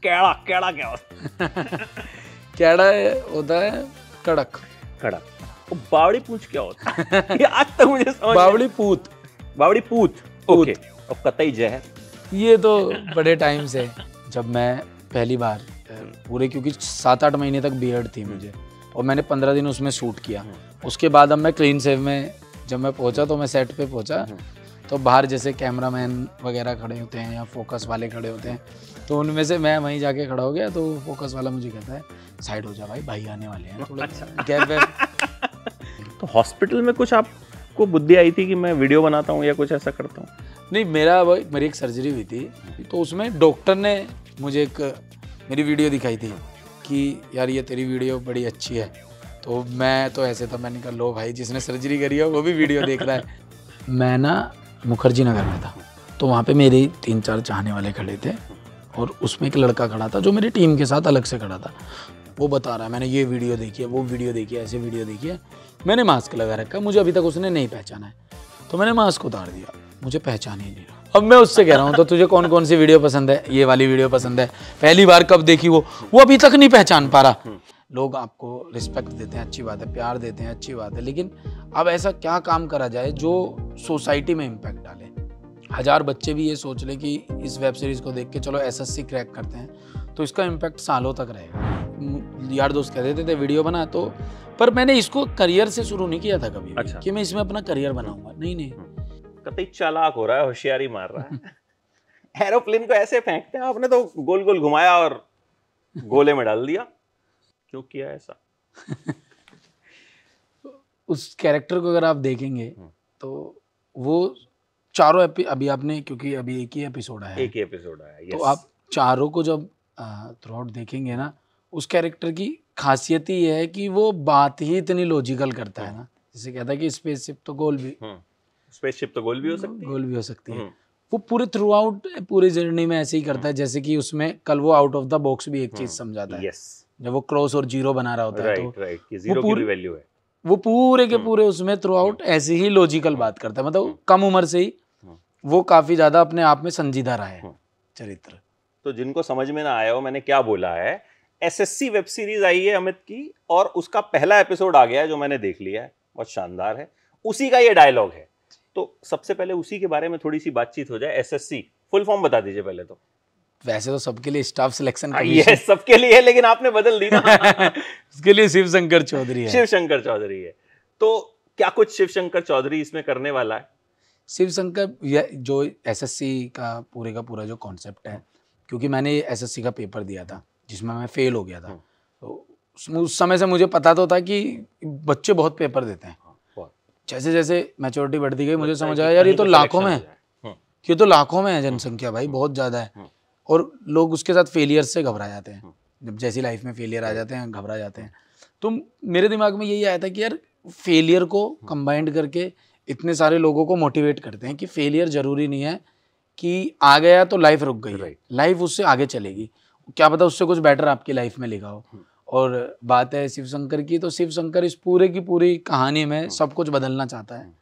कैड़ा कैड़ा क्या होता है? कैड़ा होता है कड़क। कड़क। और बावड़ी पूंछ क्या होता है? ये आज तक मुझे समझ बावड़ी पूत। बावड़ी पूत, ओके। और कतई जहर। ये तो बड़े टाइम से, जब मैं पहली बार पूरे, क्योंकि 7-8 महीने तक बियर्ड थी मुझे और मैंने 15 दिन उसमें शूट किया। उसके बाद अब मैं क्लीन शेव में जब मैं पहुंचा, तो मैं सेट पे पहुंचा तो बाहर जैसे कैमरामैन वगैरह खड़े होते हैं या फोकस वाले खड़े होते हैं, तो उनमें से मैं वहीं जाके खड़ा हो गया। तो फोकस वाला मुझे कहता है साइड हो जा भाई आने वाले हैं, थोड़ा गैप वैप। तो हॉस्पिटल में कुछ आपको बुद्धि आई थी कि मैं वीडियो बनाता हूँ या कुछ ऐसा करता हूँ? नहीं, मेरी एक सर्जरी हुई थी, तो उसमें डॉक्टर ने मुझे मेरी वीडियो दिखाई थी कि यार ये तेरी वीडियो बड़ी अच्छी है। तो मैं तो ऐसे था, मैंने कहा लो भाई, जिसने सर्जरी करी है वो भी वीडियो देख रहा है। मैं ना मुखर्जी नगर में था, तो वहाँ पे मेरे 3-4 चाहने वाले खड़े थे और उसमें एक लड़का खड़ा था जो मेरी टीम के साथ अलग से खड़ा था। वो बता रहा है मैंने ये वीडियो देखी है, वो वीडियो देखी है, ऐसे वीडियो देखी है। मैंने मास्क लगा रखा, मुझे अभी तक उसने नहीं पहचाना है, तो मैंने मास्क उतार दिया, मुझे पहचान ही नहीं रहा। अब मैं उससे कह रहा हूँ तो तुझे कौन कौन सी वीडियो पसंद है? ये वाली वीडियो पसंद है, पहली बार कब देखी वो अभी तक नहीं पहचान पा रहा। लोग आपको रिस्पेक्ट देते हैं, अच्छी बात है, प्यार देते हैं, अच्छी बात है, लेकिन अब ऐसा क्या काम करा जाए जो सोसाइटी में इम्पैक्ट डाले? 1000 बच्चे भी ये सोच ले कि इस वेब सीरीज को देख के चलो SSC क्रैक करते हैं, तो इसका इम्पैक्ट सालों तक रहेगा। यार दोस्त कह देते थे वीडियो बना, तो पर मैंने इसको करियर से शुरू नहीं किया था कभी। अच्छा। कि मैं इसमें अपना करियर बनाऊंगा, नहीं। कतई चालाक हो रहा है, होशियारी मार रहा है। एरोप्लेन को ऐसे फेंकते हैं, आपने तो गोल गोल घुमाया और गोले में डाल दिया। क्यों किया ऐसा? उस कैरेक्टर को अगर आप देखेंगे तो वो चारों अभी आपने, क्योंकि अभी एक ही एपिसोड आया है, तो आप चारों को जब थ्रू आउट देखेंगे ना, उस कैरेक्टर की खासियत ही है कि वो बात ही इतनी लॉजिकल करता है ना। जैसे कहता है कि स्पेसशिप तो गोल भी हो सकती है। वो पूरे थ्रू आउट पूरी जर्नी में ऐसे ही करता है, जैसे कि उसमें कल वो आउट ऑफ द बॉक्स भी एक चीज समझाता है। जब वो क्रॉस और जीरो बना रहा होता है, तो जीरो की वैल्यू है, वो पूरे के पूरे उसमें थ्रू आउट ऐसे ही लॉजिकल बात करता है। मतलब कम उम्र से ही वो काफी ज्यादा अपने आप में संजीदा रहा है चरित्र। तो जिनको समझ में ना आया हो मैंने क्या बोला है, SSC वेब सीरीज आई है अमित की, और उसका पहला एपिसोड आ गया है जो मैंने देख लिया है, बहुत शानदार है। उसी का ये डायलॉग है, तो सबसे पहले उसी के बारे में थोड़ी सी बातचीत हो जाए। SSC फुल फॉर्म बता दीजिए पहले तो। वैसे तो सबके लिए स्टाफ सिलेक्शन कमीशन, सबके लिए है, लेकिन आपने बदल दी ना। उसके लिए शिवशंकर चौधरी है। तो क्या कुछ शिवशंकर चौधरी इसमें करने वाला है? शिवशंकर जो SSC का पूरा जो कॉन्सेप्ट है, क्योंकि मैंने SSC का पेपर दिया था जिसमें मैं फेल हो गया था, तो उस समय से मुझे पता तो था कि बच्चे बहुत पेपर देते हैं। जैसे जैसे मैच्योरिटी बढ़ती गई, मुझे समझ आया यार ये तो लाखों में है जनसंख्या भाई, बहुत ज़्यादा है। और लोग उसके साथ फेलियर से घबरा जाते हैं, जब जैसी लाइफ में फेलियर आ जाते हैं घबरा जाते हैं। तो मेरे दिमाग में यही आया था कि यार फेलियर को कंबाइंड करके इतने सारे लोगों को मोटिवेट करते हैं कि फेलियर जरूरी नहीं है कि आ गया तो लाइफ रुक गई, लाइफ उससे आगे चलेगी, क्या पता उससे कुछ बेटर आपकी लाइफ में लिखा हो। और बात है शिवशंकर की, तो शिवशंकर इस पूरे की पूरी कहानी में सब कुछ बदलना चाहता है।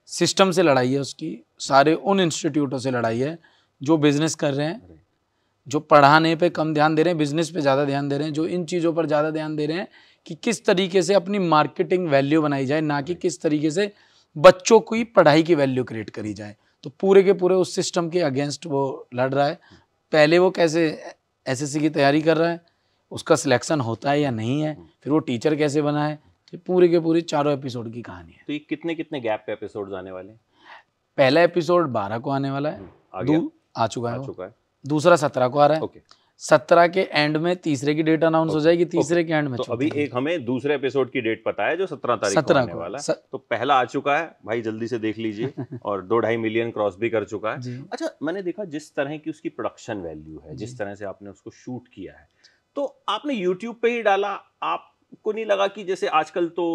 सिस्टम से लड़ाई है उसकी, सारे उन इंस्टीट्यूटों से लड़ाई है जो बिजनेस कर रहे हैं, जो पढ़ाने पे कम ध्यान दे रहे हैं, बिजनेस पे ज़्यादा ध्यान दे रहे हैं, जो इन चीज़ों पर ज़्यादा ध्यान दे रहे हैं कि किस तरीके से अपनी मार्केटिंग वैल्यू बनाई जाए, ना कि किस तरीके से बच्चों की पढ़ाई की वैल्यू क्रिएट करी जाए। तो पूरे के पूरे उस सिस्टम के अगेंस्ट वो लड़ रहा है। पहले वो कैसे SSC की तैयारी कर रहा है, उसका सिलेक्शन होता है या नहीं है, फिर वो टीचर कैसे बना है, तो पूरी के पूरी 4 एपिसोड की कहानी है। तो ये कितने कितने गैप पे एपिसोड्स आने वाले हैं? पहला एपिसोड 12 को आने वाला है, आ चुका है। दूसरा 17 को आ रहा है। 17 के एंड में तीसरे की डेट अनाउंस हो जाएगी, तीसरे के एंड में। तो अभी एक हमें दूसरे एपिसोड की डेट पता है जो 17 तारीख को आने वाला है। तो पहला आ चुका है भाई, जल्दी से देख लीजिए। और 2-2.5 मिलियन क्रॉस भी कर चुका है। अच्छा, मैंने देखा जिस तरह की उसकी प्रोडक्शन वैल्यू है, जिस तरह से आपने उसको शूट किया है, तो आपने यूट्यूब पे ही डाला। आपको नहीं लगा कि जैसे आजकल तो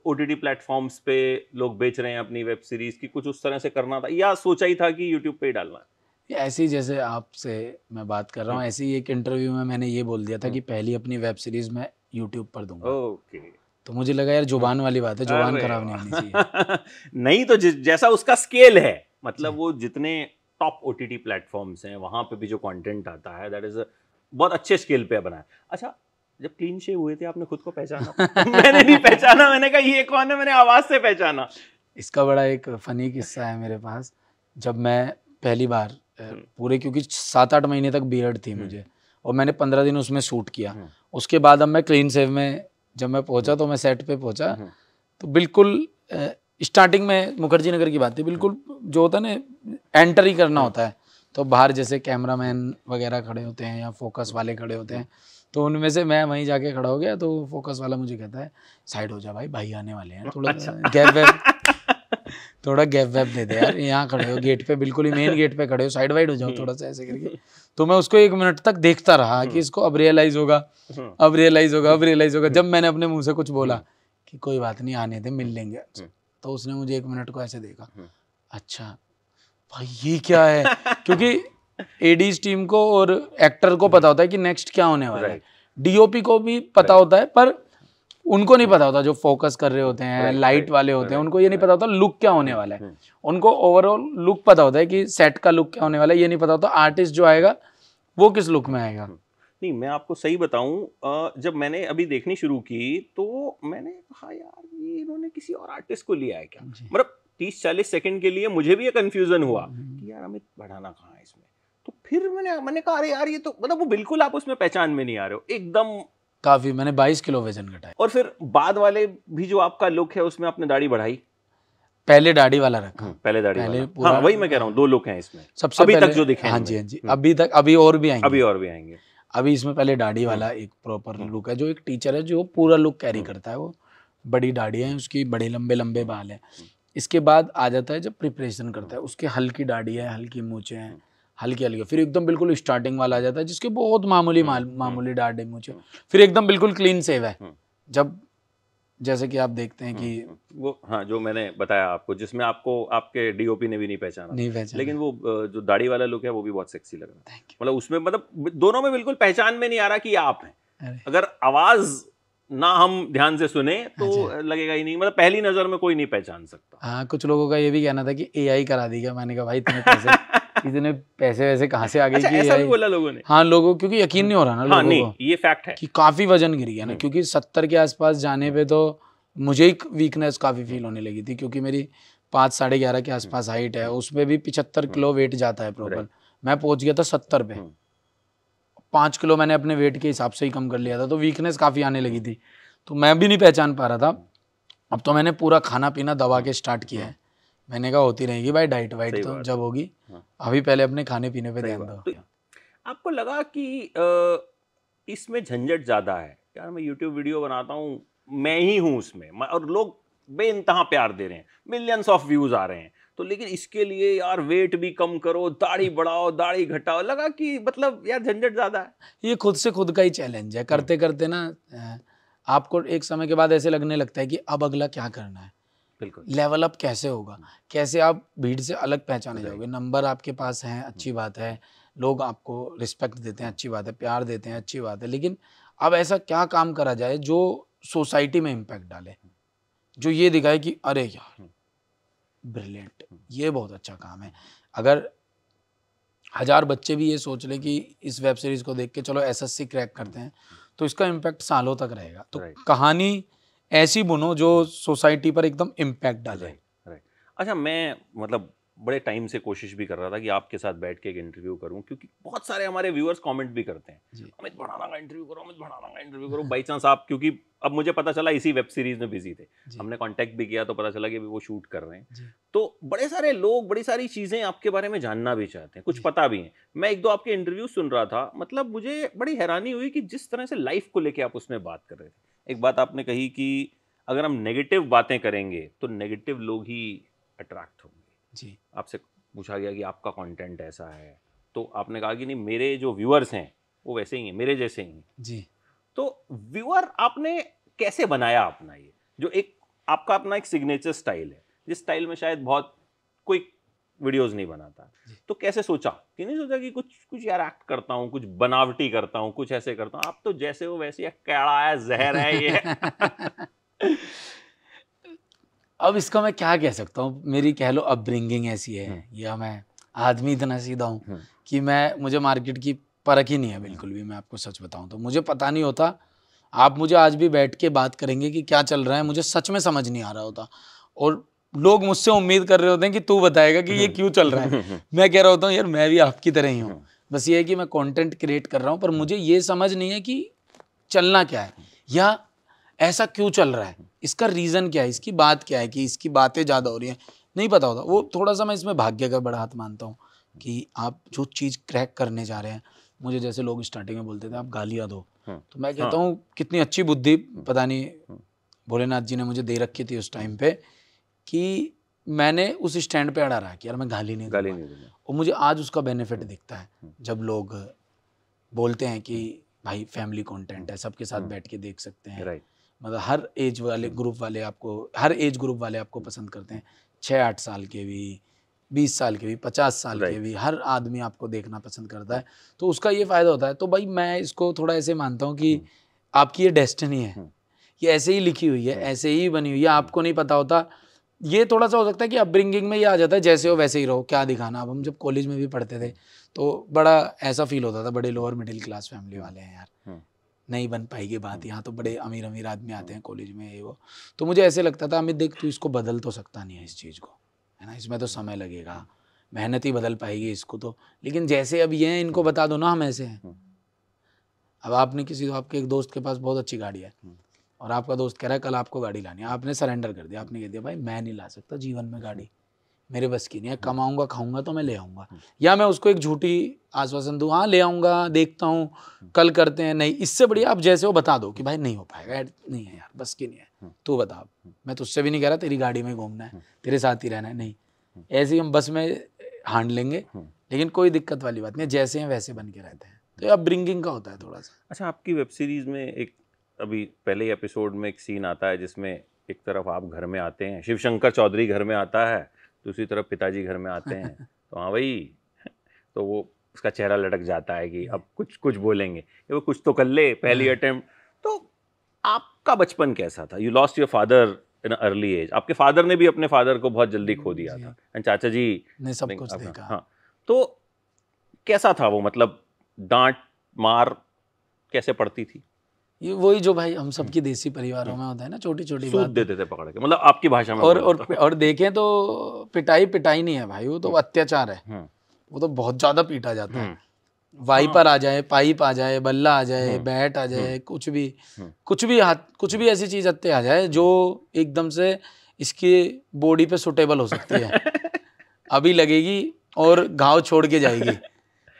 OTT प्लेटफॉर्म्स पे लोग बेच रहे हैं अपनी वेब सीरीज की, कुछ उस तरह से करना था, या सोचा ही था कि यूट्यूब पे ही डालना है? ऐसे ही जैसे आपसे मैं बात कर रहा हूँ, ऐसे ही एक इंटरव्यू में मैंने ये बोल दिया था कि पहली अपनी वेब सीरीज मैं यूट्यूब पर दूंगा। तो मुझे लगा यार जुबान वाली बात है, जुबान खराब नहीं होनी चाहिए। नहीं तो जैसा उसका स्केल है, मतलब वो जितने टॉप OTT प्लेटफॉर्म्स हैं वहां पे भी जो कंटेंट आता है, दैट इज बहुत अच्छे स्केल पे बनाया। अच्छा, जब क्लीन शेव हुए थे आपने खुद को पहचाना? मैंने नहीं पहचाना, मैंने कहा ये कौन है, मैंने आवाज से पहचाना। इसका बड़ा एक फनी किस्सा है मेरे पास। जब मैं पहली बार पूरे, क्योंकि 7-8 महीने तक बियर्ड थी मुझे और मैंने 15 दिन उसमें शूट किया, उसके बाद अब मैं क्लीन शेव में जब मैं पहुंचा तो मैं सेट पे पहुंचा तो बिल्कुल स्टार्टिंग में मुखर्जी नगर की बात थी, बिल्कुल जो होता है ना एंटर ही करना होता है, तो बाहर जैसे कैमरामैन वगैरह खड़े होते हैं या फोकस वाले खड़े होते हैं, तो उनमें से मैं वहीं जाके खड़ा हो गया। तो फोकस वाला मुझे कहता है साइड हो जा भाई, भाई आने वाले हैं, थोड़ा गैप वैप दे दे यार, यहाँ खड़े हो गेट पे, बिल्कुल ही मेन गेट पे खड़े हो, साइड वाइड हो जाओ थोड़ा सा ऐसे करके। तो मैं उसको 1 मिनट तक देखता रहा कि इसको अब रियलाइज होगा, अब रियलाइज होगा, अब रियलाइज होगा। जब मैंने अपने मुंह से कुछ बोला कि कोई बात नहीं आने दे, मिल लेंगे, तो उसने मुझे 1 मिनट को ऐसे देखा, अच्छा भाई ये क्या है, क्योंकि एडीज टीम को और एक्टर को पता होता है कि नेक्स्ट क्या होने वाला है, डीओपी को भी पता होता है, पर उनको नहीं पता होता, जो फोकस कर रहे होते हैं, लाइट वाले होते हैं, उनको ये नहीं पता होता लुक क्या होने वाला है। उनको ओवरऑल लुक पता होता है कि सेट का लुक क्या होने वाला है, ये नहीं पता होता आर्टिस्ट जो आएगा वो किस लुक में आएगा। नहीं, मैं आपको सही बताऊं, जब मैंने अभी देखनी शुरू की तो मैंने कहा यार ये इन्होंने किसी और आर्टिस्ट को लिया है क्या, मतलब 30-40 सेकंड के लिए मुझे भी ये कंफ्यूजन हुआ कि यार अमित भड़ाना कहाँ है इसमें। तो फिर मैंने कहा अरे यार ये तो मतलब वो बिल्कुल आप उसमें पहचान में नहीं आ रहे हो एकदम। काफी, मैंने 22 किलो वजन घटाया। और फिर बाद वाले भी जो आपका लुक है उसमें आपने दाढ़ी बढ़ाई? पहले दाढ़ी वाला रखा, पहले दाढ़ी वाला। हाँ, वही मैं कह रहा हूँ, 2 लुक हैं इसमें सबसे अभी पहले तक जो दिखे। हाँ जी, हाँ जी, अभी तक, अभी और भी आएंगे। अभी इसमें पहले दाढ़ी वाला एक प्रॉपर लुक है, जो एक टीचर है जो पूरा लुक कैरी करता है, वो बड़ी दाढ़ी है उसकी, बड़े लंबे लंबे बाल है। इसके बाद आ जाता है जब प्रिपरेशन करता है, उसके हल्की दाढ़ी है, हल्की मूछें हैं, हल्की हल्की, फिर एकदम बिल्कुल स्टार्टिंग वाला आ जाता है जिसके बहुत मामूली दाढ़ी मूछें, फिर एकदम बिल्कुल क्लीन सेव है। जब जैसे कि आप देखते हैं कि वो, हाँ, जो मैंने बताया आपको, जिसमें आपको आपके डीओपी ने भी नहीं पहचाना, लेकिन वो जो दाढ़ी वाला लुक है वो भी बहुत सेक्सी लग रहा है। मतलब उसमें मतलब दोनों में बिल्कुल पहचान में नहीं आ रहा कि आप हैं। अगर आवाज ना हम ध्यान से सुने तो लगेगा ही नहीं, मतलब पहली नजर में कोई नहीं पहचान सकता। हाँ, कुछ लोगों का ये भी कहना था कि एआई करा दी क्या। मैंने कहा भाई इतने पैसे वैसे कहाँ से आ गए कि ऐसा भी बोला लोगों ने। हाँ, लोगों, क्योंकि यकीन नहीं हो रहा ना लोगों नहीं, को ये फैक्ट है कि काफी वजन गिर गया ना, क्योंकि 70 के आसपास जाने पे तो मुझे एक वीकनेस काफी फील होने लगी थी, क्योंकि मेरी 5-11.5 के आसपास हाइट है, उसमें भी 75 किलो वेट जाता है प्रॉपर। मैं पहुंच गया था 70 पे, 5 किलो मैंने अपने वेट के हिसाब से ही कम कर लिया था, तो वीकनेस काफी आने लगी थी, तो मैं भी नहीं पहचान पा रहा था। अब तो मैंने पूरा खाना पीना दबा के स्टार्ट किया है। मैंने कहा होती रहेगी भाई डाइट वाइट तो जब होगी, अभी पहले अपने खाने पीने पे ध्यान दो। तो आपको लगा कि इसमें झंझट ज्यादा है यार, मैं यूट्यूब वीडियो बनाता हूँ, मैं ही हूँ उसमें, और लोग बेइंतहा प्यार दे रहे हैं, मिलियंस ऑफ व्यूज आ रहे हैं, तो लेकिन इसके लिए यार वेट भी कम करो, दाढ़ी बढ़ाओ, दाढ़ी घटाओ, लगा कि मतलब यार झंझट ज्यादा है। ये खुद से खुद का ही चैलेंज है, करते करते ना आपको एक समय के बाद ऐसे लगने लगता है कि अब अगला क्या करना है, बिल्कुल लेवल अप कैसे होगा, कैसे आप भीड़ से अलग पहचाने जाओगे। नंबर आपके पास हैं, अच्छी बात है, लोग आपको रिस्पेक्ट देते हैं, अच्छी बात है, प्यार देते हैं, अच्छी बात है, लेकिन अब ऐसा क्या काम करा जाए जो सोसाइटी में इम्पैक्ट डाले, जो ये दिखाए कि अरे यार ब्रिलियंट, ये बहुत अच्छा काम है। अगर 1000 बच्चे भी ये सोच ले कि इस वेब सीरीज को देख के चलो एसएससी क्रैक करते हैं, तो इसका इम्पैक्ट सालों तक रहेगा। तो कहानी ऐसी बुनो जो सोसाइटी पर एकदम इम्पैक्ट डाले। अच्छा, मैं मतलब बड़े टाइम से कोशिश भी कर रहा था कि आपके साथ बैठ के एक इंटरव्यू करूं, क्योंकि बहुत सारे हमारे व्यूअर्स कमेंट भी करते हैं, अमित भड़ाना का इंटरव्यू करो, अमित भड़ाना का इंटरव्यू करो। बाई चांस आप, क्योंकि अब मुझे पता चला इसी वेब सीरीज में बिजी थे, हमने कांटेक्ट भी किया तो पता चला कि वो शूट कर रहे हैं, तो बड़े सारे लोग बड़ी सारी चीजें आपके बारे में जानना भी चाहते हैं, कुछ पता भी है। मैं 1-2 आपके इंटरव्यू सुन रहा था, मतलब मुझे बड़ी हैरानी हुई कि जिस तरह से लाइफ को लेके आप उसमें बात कर रहे थे। एक बात आपने कही कि अगर हम नेगेटिव बातें करेंगे तो नेगेटिव लोग ही अट्रैक्ट होंगे जी। आपसे पूछा गया कि आपका कंटेंट ऐसा है, तो आपने कहा कि नहीं, मेरे जो व्यूअर्स हैं वो वैसे ही हैं, मेरे जैसे ही हैं जी। तो व्यूअर आपने कैसे बनाया अपना, ये जो एक आपका अपना एक सिग्नेचर स्टाइल है, जिस स्टाइल में शायद बहुत कोई वीडियोस नहीं बनाता, तो कैसे सोचा कि नहीं सोचा कि कुछ यार एक्ट करता हूँ, कुछ बनावटी करता हूँ, कुछ ऐसे करता हूँ? आप तो जैसे हो वैसे, कैड़ा है, जहर है ये। अब इसका मैं क्या कह सकता हूँ, मेरी कह लो अपब्रिंगिंग ऐसी है, या मैं आदमी इतना सीधा हूँ कि मुझे मार्केट की परख ही नहीं है बिल्कुल भी, मैं आपको सच बताऊं तो मुझे पता नहीं होता। आप मुझे आज भी बैठ के बात करेंगे कि क्या चल रहा है, मुझे सच में समझ नहीं आ रहा होता, और लोग मुझसे उम्मीद कर रहे होते हैं कि तू बताएगा कि ये क्यों चल रहा है। मैं कह रहा होता हूँ यार मैं भी आपकी तरह ही हूँ, बस ये है कि मैं कंटेंट क्रिएट कर रहा हूँ, पर मुझे ये समझ नहीं है कि चलना क्या है या ऐसा क्यों चल रहा है, इसका रीज़न क्या है, इसकी बात क्या है कि इसकी बातें ज़्यादा हो रही हैं, नहीं पता होता। वो थोड़ा सा मैं इसमें भाग्य का बड़ा हाथ मानता हूँ कि आप जो चीज़ क्रैक करने जा रहे हैं, मुझे जैसे लोग स्टार्टिंग में बोलते थे आप गालियाँ दो, तो मैं कहता हूँ कितनी अच्छी बुद्धि पता नहीं भोलेनाथ जी ने मुझे दे रखी थी उस टाइम पे, कि मैंने उस स्टैंड पे अड़ा रहा कि यार मैं गाली नहीं दूंगा, और मुझे आज उसका बेनिफिट दिखता है जब लोग बोलते हैं कि भाई फैमिली कंटेंट है, सबके साथ बैठ के देख सकते हैं, मतलब हर एज वाले ग्रुप वाले आपको, हर एज ग्रुप वाले आपको पसंद करते हैं, 6-8 साल के भी, 20 साल के भी, 50 साल के भी, हर आदमी आपको देखना पसंद करता है, तो उसका ये फ़ायदा होता है। तो भाई मैं इसको थोड़ा ऐसे मानता हूँ कि आपकी ये डेस्टिनी है, ये ऐसे ही लिखी हुई है, ऐसे ही बनी हुई है, आपको नहीं पता होता। ये थोड़ा सा हो सकता है कि अपब्रिंगिंग में ये आ जाता है, जैसे हो वैसे ही रहो, क्या दिखाना। अब हम जब कॉलेज में भी पढ़ते थे तो बड़ा ऐसा फील होता था, बड़े लोअर मिडिल क्लास फैमिली वाले हैं यार, नहीं बन पाएगी बात, यहाँ तो बड़े अमीर अमीर आदमी आते हैं कॉलेज में, ये वो। तो मुझे ऐसे लगता था अमित देख तू इसको बदल तो सकता नहीं है इस चीज़ को, है ना, इसमें तो समय लगेगा, मेहनत ही बदल पाएगी इसको तो, लेकिन जैसे अब ये हैं इनको बता दो ना हम ऐसे हैं। अब आपने किसी, आपके एक दोस्त के पास बहुत अच्छी गाड़ी है और आपका दोस्त कह रहा है कल आपको गाड़ी लानी है, आपने सरेंडर कर दिया, आपने कह दिया भाई मैं नहीं ला सकता जीवन में गाड़ी, मेरे बस की नहीं है, कमाऊंगा खाऊंगा तो मैं ले आऊँगा, या मैं उसको एक झूठी आश्वासन दूँ, हाँ ले आऊँगा, देखता हूँ, कल करते हैं, नहीं, इससे बढ़िया आप जैसे हो बता दो कि भाई नहीं हो पाएगा, नहीं है यार बस की नहीं है, तू बता, मैं तुझसे भी नहीं कह रहा तेरी गाड़ी में घूमना है, तेरे साथ ही रहना है, नहीं, ऐसे ही हम बस में हांड लेंगे, लेकिन कोई दिक्कत वाली बात नहीं है, जैसे हैं वैसे बन के रहते हैं। तो अब ब्रिंगिंग का होता है थोड़ा सा। अच्छा, आपकी वेब सीरीज़ में एक अभी पहले एपिसोड में एक सीन आता है जिसमें एक तरफ आप घर में आते हैं, शिव शंकर चौधरी घर में आता है, दूसरी तरफ पिताजी घर में आते हैं, तो हाँ भाई, तो वो उसका चेहरा लटक जाता है कि अब कुछ बोलेंगे, वो कुछ तो कर ले, पहली अटेम्प्ट। तो आपका बचपन कैसा था? You lost your father in early age, आपके फादर ने भी अपने फादर को बहुत जल्दी खो दिया था, एंड चाचा जी ने सब कुछ देखा। हाँ, तो कैसा था वो, मतलब डांट मार कैसे पड़ती थी? ये वही जो भाई हम सबकी देसी परिवारों में होता है ना, छोटी छोटी बात देते थे पकड़ के, मतलब आपकी भाषा में। और देखें तो पिटाई नहीं है भाई, वो तो अत्याचार है, वो तो बहुत ज्यादा पीटा जाता है, वाइपर आ जाए, पाइप आ जाए, बल्ला आ जाए, बैट आ जाए, कुछ भी हाथ, कुछ भी ऐसी चीज हत्ते आ जाए जो एकदम से इसकी बॉडी पे सुटेबल हो सकती है, अभी लगेगी और घाव छोड़ के जाएगी।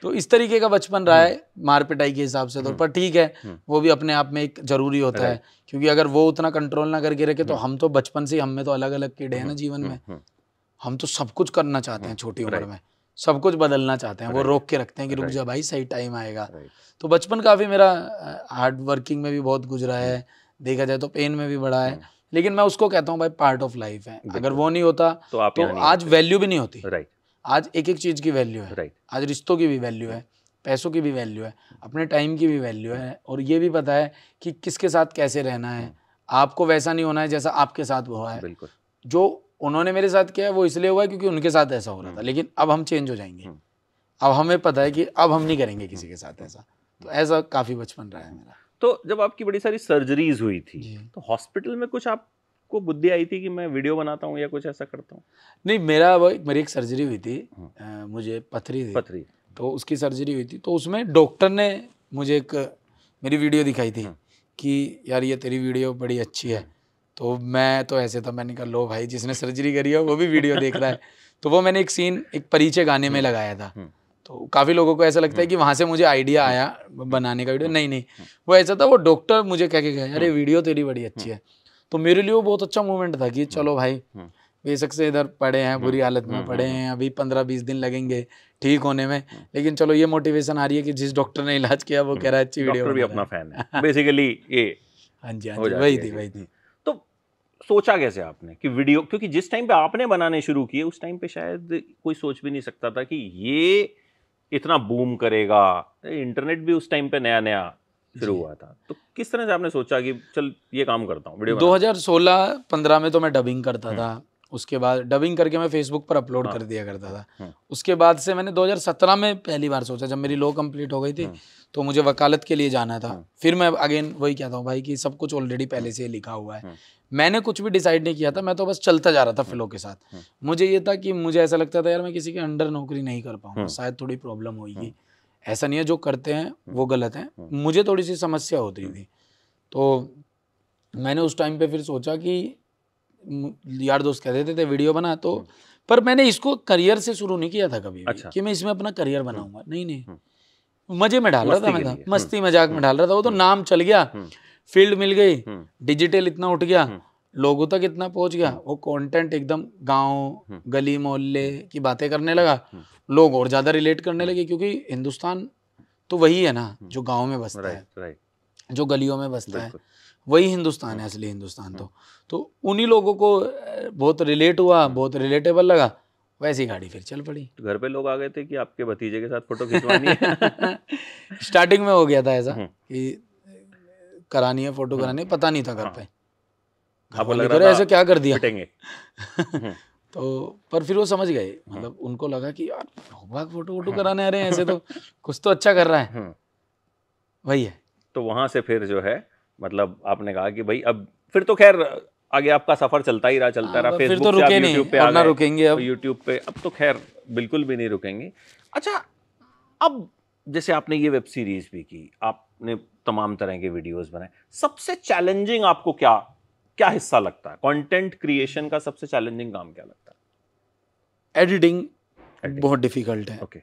तो इस तरीके का बचपन रहा है मार पिटाई के हिसाब से तो, पर ठीक है, वो भी अपने आप में एक जरूरी होता है, क्योंकि अगर वो उतना कंट्रोल ना करके रखे तो हम तो बचपन से, हम में तो अलग अलग कीड़े हैं ना जीवन में, हम तो सब कुछ करना चाहते हैं, छोटी उम्र में सब कुछ बदलना चाहते हैं, वो रोक के रखते हैं कि रुक जा भाई सही टाइम आएगा। तो बचपन काफी मेरा हार्ड वर्किंग में भी बहुत गुजरा है, देखा जाए तो पेन में भी बड़ा है, लेकिन मैं उसको कहता हूँ भाई पार्ट ऑफ लाइफ है, अगर वो नहीं होता तो आज वैल्यू भी नहीं होती। आज एक एक चीज की वैल्यू है, आज रिश्तों की भी वैल्यू है, पैसों की भी वैल्यू है, अपने टाइम की भी वैल्यू है, और ये भी पता है कि किसके साथ कैसे रहना है, आपको वैसा नहीं होना है जैसा आपके साथ हुआ है। जो उन्होंने मेरे साथ किया है वो इसलिए हुआ है क्योंकि उनके साथ ऐसा हो रहा था, लेकिन अब हम चेंज हो जाएंगे, अब हमें पता है कि अब हम नहीं करेंगे किसी के साथ ऐसा। तो ऐसा काफी बचपन रहा है मेरा। तो जब आपकी बड़ी सारी सर्जरीज हुई थी तो हॉस्पिटल में कुछ आपको बुद्धि आई थी कि मैं वीडियो बनाता हूँ या कुछ ऐसा करता हूँ? नहीं, मेरी एक सर्जरी हुई थी, मुझे पथरी थी, तो उसकी सर्जरी हुई थी, तो उसमें डॉक्टर ने मुझे एक मेरी वीडियो दिखाई थी कि यार ये तेरी वीडियो बड़ी अच्छी है, तो मैं तो ऐसे था, मैंने कहा लो भाई जिसने सर्जरी करी है वो भी वीडियो देख रहा है। तो वो मैंने एक सीन एक परिचय गाने में लगाया था, तो काफ़ी लोगों को ऐसा लगता है कि वहाँ से मुझे आइडिया आया बनाने का वीडियो, नहीं, वो ऐसा था, वो डॉक्टर मुझे कह के गया अरे वीडियो तेरी बड़ी अच्छी है। तो मेरे लिए वो बहुत अच्छा मोमेंट था कि चलो भाई बेशक से इधर पड़े हैं, बुरी हालत में पड़े हैं, अभी 15-20 दिन लगेंगे ठीक होने में, लेकिन चलो ये मोटिवेशन आ रही है कि जिस डॉक्टर ने इलाज किया वो कह रहा है अच्छी वीडियो, डॉक्टर भी अपना फैन है बेसिकली ये। हाँ जी, वही थी। तो सोचा कैसे आपने कि वीडियो, क्योंकि जिस टाइम पे आपने बनाने शुरू किए उस टाइम पे शायद कोई सोच भी नहीं सकता था कि ये इतना बूम करेगा, इंटरनेट भी उस टाइम पे नया शुरू हुआ था। तो किस तरह से आपने सोचा कि चल ये काम करता हूँ वीडियो? 2016-15 में तो मैं डबिंग करता था, उसके बाद डबिंग करके मैं फेसबुक पर अपलोड कर दिया करता था। उसके बाद से मैंने 2017 में पहली बार सोचा, जब मेरी लॉ कंप्लीट हो गई थी तो मुझे वकालत के लिए जाना था। फिर मैं अगेन वही कहता हूँ भाई कि सब कुछ ऑलरेडी पहले से लिखा हुआ है, मैंने कुछ भी डिसाइड नहीं किया था, मैं तो बस चलता जा रहा था फ्लो के साथ। मुझे ये था कि मुझे ऐसा लगता था यार मैं किसी के अंडर नौकरी नहीं कर पाऊंगा, शायद थोड़ी प्रॉब्लम होगी। ऐसा नहीं है जो करते हैं वो गलत है, मुझे थोड़ी सी समस्या होती थी। तो मैंने उस टाइम पे फिर सोचा कि यार दोस्त कह देते थे वीडियो बना, तो पर मैंने इसको करियर से शुरू नहीं किया था कभी भी कि मैं इसमें अपना करियर बनाऊंगा, नहीं, मजे में डाल रहा था मैं, मस्ती मजाक में डाल रहा था। वो तो नाम चल गया, फील्ड मिल गई, डिजिटल इतना उठ गया, लोगों तक इतना पहुंच गया, वो कंटेंट एकदम गांव गली मोहल्ले की बातें करने लगा, लोग और ज्यादा रिलेट करने लगे, क्योंकि हिंदुस्तान तो वही है ना जो गांव में बसता है, जो गलियों में बसता है, वही हिंदुस्तान है असली हिंदुस्तान। तो उन्हीं लोगों को बहुत रिलेट हुआ, बहुत रिलेटेबल लगा, वैसी गाड़ी फिर चल पड़ी। तो घर पे लोग आ गए थे कि आपके भतीजे के साथ फोटो खिंचवानी है? स्टार्टिंग में हो गया था ऐसा कि करानी है फोटो करानी है, पता नहीं था घर पे, आपको लग रहा था ऐसे क्या कर दिया पिटेंगे। तो पर फिर वो समझ गए, मतलब उनको लगा कि यार फोटो कराने आ रहे हैं, ऐसे तो कुछ तो अच्छा कर रहा है, वही है। तो वहां से फिर जो है मतलब आपने कहा कि भाई अब फिर तो खैर आगे आपका सफर चलता ही रहा, चलता रहा। फिर तो रुके नहीं, यूट्यूब पे और ना रुकेंगे अब। यूट्यूब पे अब तो खैर बिल्कुल भी नहीं रुकेंगे। अच्छा, अब जैसे आपने ये वेब सीरीज भी की, आपने तमाम तरह के वीडियोस बनाए, सबसे चैलेंजिंग आपको क्या क्या हिस्सा लगता है? कंटेंट क्रिएशन का सबसे चैलेंजिंग काम क्या लगता है? एडिटिंग बहुत डिफिकल्ट है।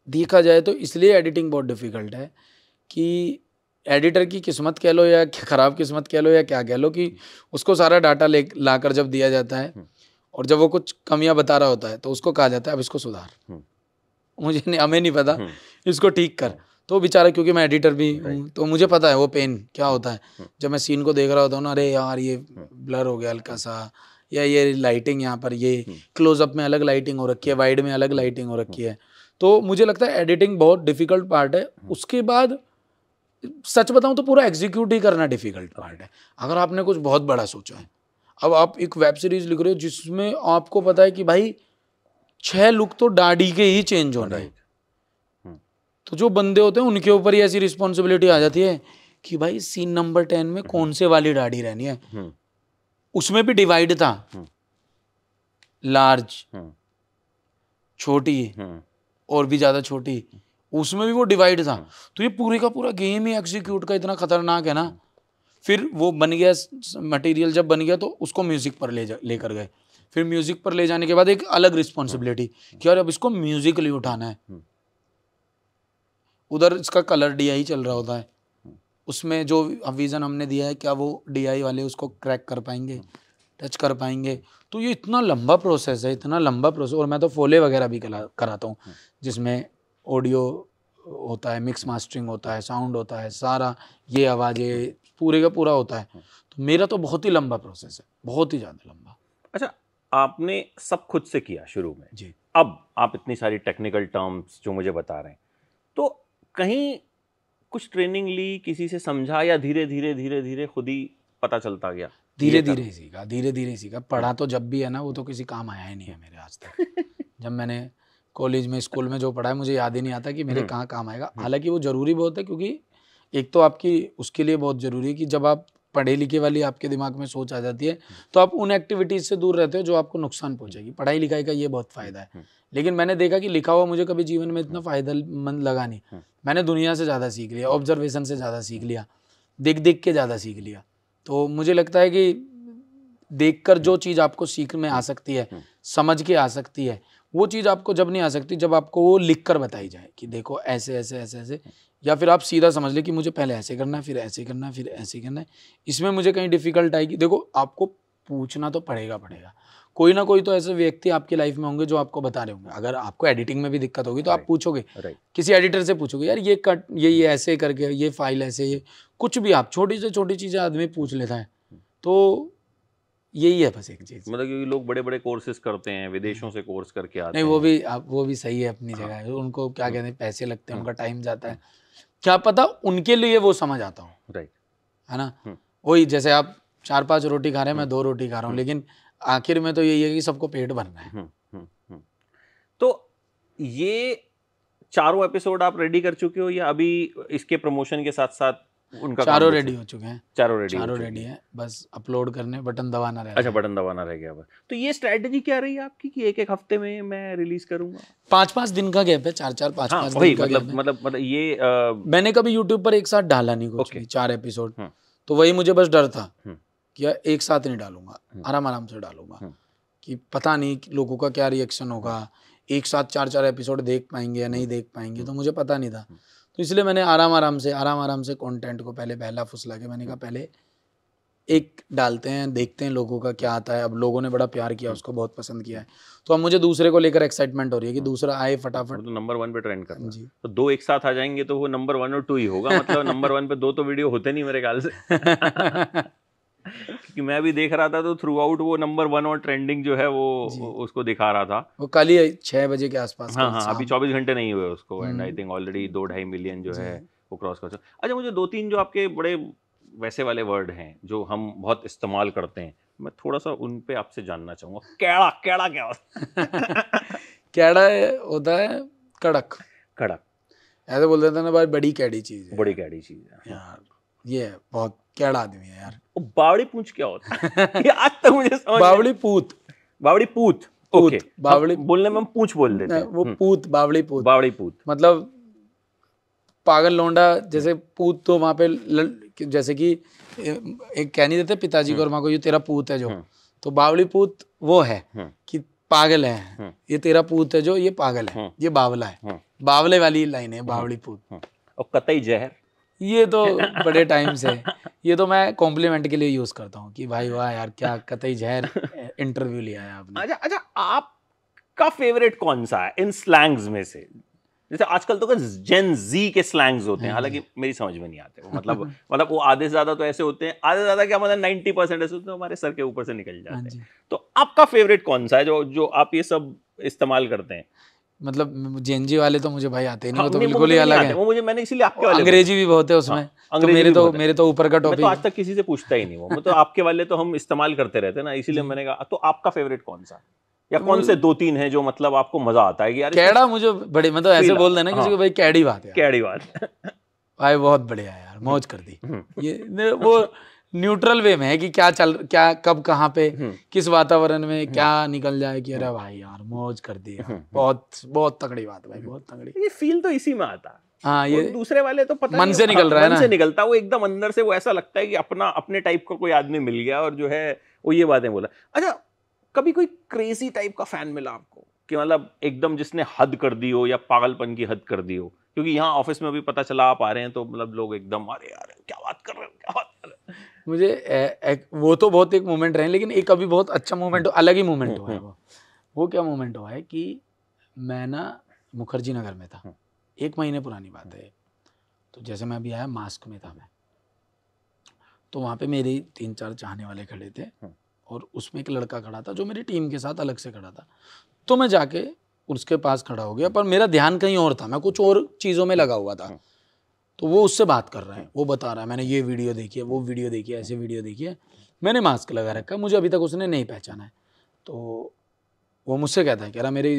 देखा जाए तो इसलिए एडिटिंग बहुत डिफिकल्ट है कि एडिटर की किस्मत कह लो या ख़राब किस्मत कह लो या क्या कह लो, कि उसको सारा डाटा लाकर जब दिया जाता है और जब वो कुछ कमियां बता रहा होता है तो उसको कहा जाता है अब इसको सुधार, मुझे नहीं, हमें नहीं पता, इसको ठीक कर। तो बेचारा, क्योंकि मैं एडिटर भी हूँ तो मुझे पता है वो पेन क्या होता है। जब मैं सीन को देख रहा होता हूँ ना, अरे यार ये ब्लर हो गया हल्का सा, या ये लाइटिंग यहाँ पर, ये क्लोजअप में अलग लाइटिंग हो रखी है, वाइड में अलग लाइटिंग हो रखी है, तो मुझे लगता है एडिटिंग बहुत डिफिकल्ट पार्ट है। उसके बाद सच बताऊं तो पूरा एग्जीक्यूट ही करना डिफिकल्ट पार्ट है। अगर आपने कुछ बहुत बड़ा सोचा है, अब आप एक वेब सीरीज लिख रहे हो जिसमें आपको पता है कि भाई 6 लुक तो दाढ़ी के ही चेंज होने हैं, तो जो बंदे होते हैं उनके ऊपर ही ऐसी रिस्पॉन्सिबिलिटी आ जाती है कि भाई सीन नंबर 10 में कौन से वाली दाढ़ी रहनी है। उसमें भी डिवाइड था, लार्ज, छोटी और भी ज्यादा छोटी, उसमें भी वो डिवाइड था। तो ये पूरे का पूरा गेम ही एग्जीक्यूट का इतना खतरनाक है ना। फिर वो बन गया मटेरियल, जब बन गया तो उसको म्यूजिक पर लेकर गए। फिर म्यूजिक पर ले जाने के बाद एक अलग रिस्पॉन्सिबिलिटी कि यार अब इसको म्यूजिकली उठाना है। उधर इसका कलर DI चल रहा होता है, उसमें जो विजन हमने दिया है क्या वो DI वाले उसको क्रैक कर पाएंगे, टच कर पाएंगे। तो ये इतना लंबा प्रोसेस है, इतना लंबा प्रोसेस। और मैं तो फोले वगैरह भी कराता हूँ जिसमें ऑडियो होता है, मिक्स मास्टरिंग होता है, साउंड होता है, सारा ये आवाज़ें पूरे का पूरा होता है। तो मेरा तो बहुत ही लंबा प्रोसेस है, बहुत ही ज़्यादा लंबा। अच्छा, आपने सब खुद से किया शुरू में जी, अब आप इतनी सारी टेक्निकल टर्म्स जो मुझे बता रहे हैं, तो कहीं कुछ ट्रेनिंग ली, किसी से समझा, या धीरे धीरे धीरे धीरे खुद ही पता चलता गया? धीरे धीरे सीखा, धीरे धीरे सीखा। पढ़ा तो जब भी है ना वो तो किसी काम आया ही नहीं है मेरे आज तक। जब मैंने कॉलेज में स्कूल में जो पढ़ा है मुझे याद ही नहीं आता कि मेरे कहाँ काम आएगा। हालांकि वो ज़रूरी बहुत है, क्योंकि एक तो आपकी उसके लिए बहुत ज़रूरी है कि जब आप पढ़े लिखे वाली आपके दिमाग में सोच आ जाती है तो आप उन एक्टिविटीज़ से दूर रहते हो जो आपको नुकसान पहुंचेगी। पढ़ाई लिखाई का ये बहुत फ़ायदा है। लेकिन मैंने देखा कि लिखा हुआ मुझे कभी जीवन में इतना फ़ायदेमंद लगा नहीं। मैंने दुनिया से ज़्यादा सीख लिया, ऑब्जर्वेशन से ज़्यादा सीख लिया, देख देख के ज़्यादा सीख लिया। तो मुझे लगता है कि देखकर जो चीज़ आपको सीख में आ सकती है, समझ के आ सकती है, वो चीज़ आपको जब नहीं आ सकती जब आपको वो लिख कर बताई जाए कि देखो ऐसे ऐसे ऐसे ऐसे, या फिर आप सीधा समझ ले कि मुझे पहले ऐसे करना है, फिर ऐसे करना है, फिर ऐसे करना है। इसमें मुझे कहीं डिफिकल्ट आएगी। देखो आपको पूछना तो पड़ेगा, कोई ना कोई तो ऐसे व्यक्ति आपकी लाइफ में होंगे जो आपको बता रहे होंगे। अगर आपको एडिटिंग में भी दिक्कत होगी तो आप पूछोगे, किसी एडिटर से पूछोगे यार ये कट, ये ऐसे करके, ये फाइल ऐसे, ये कुछ भी आप छोटी से छोटी चीज़ें आदमी पूछ लेता है। तो यही है बस एक चीज़। मतलब क्योंकि लोग बड़े बड़े कोर्सेज करते हैं, विदेशों से कोर्स करके आते हैं। नहीं, वो भी सही है अपनी जगह। उनको क्या कहते हैं, पैसे लगते हैं, उनका टाइम जाता है, क्या पता उनके लिए वो समझ आता हूँ, राइट, है ना। वही जैसे आप 4-5 रोटी खा रहे हैं, मैं 2 रोटी खा रहा हूँ, लेकिन आखिर में तो यही है कि सबको पेट भरना है। तो ये चारों एपिसोड आप रेडी कर चुके हो या अभी इसके प्रमोशन के साथ साथ उनका चारों रेडी हो चुके हैं? चारों रेडी है, बस अपलोड करने, बटन दबाना रह गया। अच्छा, बटन दबाना रह गया बस। तो ये स्ट्रेटजी क्या रही है आपकी कि एक हफ्ते में मैं रिलीज करूंगा? 5-5 दिन का गैप है, 5-5 दिन का गैप है। मतलब ये मैंने कभी यूट्यूब पर एक साथ डाला नहीं कुछ भी, 4 एपिसोड। तो वही मुझे बस डर था कि एक साथ नहीं डालूंगा, आराम से डालूंगा, कि पता नहीं लोगों का क्या रिएक्शन होगा, एक साथ 4-4 एपिसोड देख पाएंगे या नहीं देख पाएंगे, तो मुझे पता नहीं था। तो इसलिए मैंने आराम से कंटेंट को पहले बहला फुसला के मैंने कहा पहले एक डालते हैं, देखते हैं लोगों का क्या आता है। अब लोगों ने बड़ा प्यार किया, उसको बहुत पसंद किया है, तो अब मुझे दूसरे को लेकर एक्साइटमेंट हो रही है कि दूसरा आए फटाफट। तो नंबर 1 पे ट्रेंड करना जी। तो 2 एक साथ आ जाएंगे तो वो नंबर 1 और 2 ही होगा। मतलब नंबर 1 पे 2 तो वीडियो होते नहीं मेरे ख्याल से। क्योंकि मैं भी देख रहा था तो थ्रू आउट वो नंबर 1 और ट्रेंडिंग जो है वो उसको दिखा रहा था। वो कल ही 6 बजे के आसपास। हाँ, अभी 24 घंटे नहीं हुए उसको, and I think already 2-2.5 million जो है वो क्रॉस कर। अच्छा, मुझे 2-3 जो आपके बड़े वैसे वाले वर्ड हैं जो हम बहुत इस्तेमाल करते हैं, मैं थोड़ा सा उन पे आपसे जानना चाहूंगा। कैड़ा क्या होता है? कैड़ा होता है कड़क। ऐसे बोल देते हैं ना भाई, बड़ी कैडी चीज है। बड़ी कैडी चीज है यार, ये बहुत कैड़ा आदमी है यार। बावड़ी पूंछ क्या होता है? ये आज तक मुझे समझ बावड़ी पूत। ओके, बावड़ी बोलने में हम पूंछ बोल देते हैं। वो पूत, बावड़ी पूत मतलब पागल लौंडा। जैसे पूत तो वहां पे जैसे कि एक कह नहीं देते पिताजी को और माँ को, ये तेरा पूत है जो, तो बावड़ी पूत वो है कि पागल है, ये तेरा पूत है जो, ये पागल है, ये बावला है। बावले वाली लाइन है बावड़ी पूत। और कतई जहर, ये तो बड़े टाइम से, ये तो मैं कॉम्प्लीमेंट के लिए यूज करता हूँ कि भाई वाह यार, क्या कतई जहर इंटरव्यू लिया है आपने। अच्छा, आपका फेवरेट कौन सा है इन स्लैंग्स में से? जैसे आजकल तो जेन जी के स्लैंग्स होते हैं, हालांकि मेरी समझ में नहीं आते वो। मतलब वो आधे से ज्यादा तो ऐसे होते हैं, आधे से ज्यादा क्या मतलब 90% ऐसे होते हैं हमारे सर के ऊपर से निकल जाते हैं। तो आपका फेवरेट कौन सा है जो आप ये सब इस्तेमाल करते हैं? मतलब जेनजी वाले तो मुझे भाई आते नहीं, वो तो बिल्कुल ही अलग है। वो मैंने इसीलिए आपके वाले, अंग्रेजी भी बहुत है उसमें। तो मेरे तो ऊपर का टॉपिक, तो आज तक किसी से पूछता ही नहीं वो। मतलब आपके वाले तो हम इस्तेमाल करते रहते हैं ना, इसीलिए मैंने कहा। तो आपका फेवरेट कौन सा, या कौन से 2-3 हैं जो मतलब आपको मजा आता है कि यार कैड़ा? मुझे बड़े मतलब ऐसे बोल देना किसी को, भाई कैडी बात है, कैडी बात भाई बहुत बढ़िया यार, मौज कर दी। ये वो न्यूट्रल वे में है कि क्या कब कहाँ पे किस वातावरण में क्या निकल जाए कि अरे भाई यार मौज कर दी यार, बहुत तगड़ी बात भाई, बहुत तगड़ी। ये फील तो इसी में आता है। हाँ, ये दूसरे वाले तो पता मन से निकल रहा है ना, मन से निकलता, वो एकदम अंदर से वो ऐसा लगता है कि अपने टाइप का कोई आदमी मिल गया और जो है वो ये बातें बोला। अच्छा, कभी कोई क्रेजी टाइप का फैन मिला आपको कि मतलब एकदम जिसने हद कर दी हो या पागलपन की हद कर दी हो? क्योंकि यहाँ ऑफिस में भी पता चला आप आ रहे हैं तो मतलब लोग एकदम अरे यार क्या बात कर रहे हो। मुझे वो तो बहुत एक मोमेंट रहे, लेकिन एक अभी बहुत अच्छा मोमेंट, अलग ही मोमेंट हुआ है। वो क्या मोमेंट हुआ है कि मैं ना मुखर्जी नगर में था, 1 महीने पुरानी बात है। तो जैसे मैं अभी आया, मास्क में था मैं, तो वहाँ पे मेरे 3-4 चाहने वाले खड़े थे और उसमें एक लड़का खड़ा था जो मेरी टीम के साथ अलग से खड़ा था। तो मैं जाके उसके पास खड़ा हो गया, पर मेरा ध्यान कहीं और था, मैं कुछ और चीज़ों में लगा हुआ था। तो वो उससे बात कर रहा है, वो बता रहा है मैंने ये वीडियो देखी है, वो वीडियो देखी है, ऐसे वीडियो देखी है, मैंने मास्क लगा रखा है, मुझे अभी तक उसने नहीं पहचाना है। तो वो मुझसे कहता है, कह रहा मेरी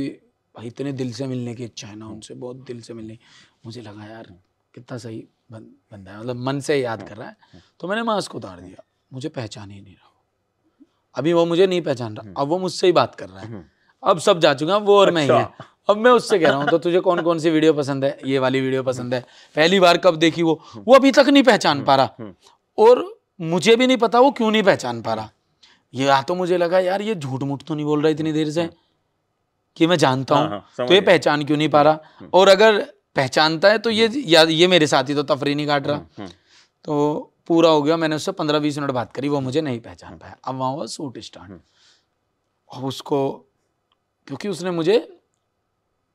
भाई इतने दिल से मिलने की इच्छा है ना उनसे, बहुत दिल से मिलने। मुझे लगा यार कितना सही बंदा है, मतलब मन से याद कर रहा है। तो मैंने मास्क उतार दिया, मुझे पहचान ही नहीं रहा। अभी वो मुझे नहीं पहचान रहा, अब वो मुझसे ही बात कर रहा है। अब सब जा चुका वो और मैं ही है। अब मैं उससे कह रहा हूँ तो तुझे कौन कौन सी वीडियो पसंद है? ये वाली वीडियो पसंद है, पहली बार कब देखी वो अभी तक नहीं पहचान पा रहा, और मुझे भी नहीं पता वो क्यों नहीं पहचान पा रहा। ये तो मुझे लगा यार ये झूठ मूठ तो नहीं बोल रहा इतनी देर से कि मैं जानता हूँ, तो ये पहचान क्यों नहीं पा रहा? और अगर पहचानता है तो ये मेरे साथी तो तफरी नहीं काट रहा। तो पूरा हो गया, मैंने उससे 15-20 मिनट बात करी, वो मुझे नहीं पहचान पाया। अब वहाँ हुआ शूट स्टार्ट, और उसको क्योंकि उसने मुझे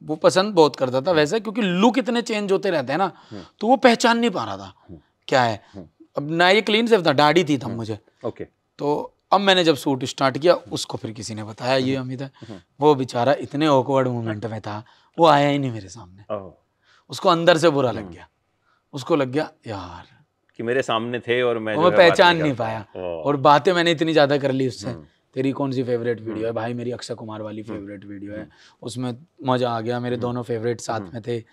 वो पसंद बहुत करता था वैसे, क्योंकि लुक इतने चेंज होते रहते हैं ना, तो वो पहचान नहीं पा रहा था क्या है। अब ना ये क्लीन सेव था, दाढ़ी थी तब मुझे। तो अब मैंने जब शूट स्टार्ट किया, उसको फिर किसी ने बताया ये अमित है। वो बेचारा इतने ऑकवर्ड मोमेंट में था, वो आया ही नहीं मेरे सामने। उसको अंदर से बुरा लग गया, उसको लग गया यार कि मेरे सामने थे और मैं पहचान नहीं पाया। और बातें मैंने इतनी ज्यादा कर ली उससे, तेरी कौन सी फेवरेट वीडियो है? भाई मेरी अक्षय कुमार वाली फेवरेट वीडियो है, उसमें मजा आ गया, मेरे दोनों फेवरेट साथ में थे।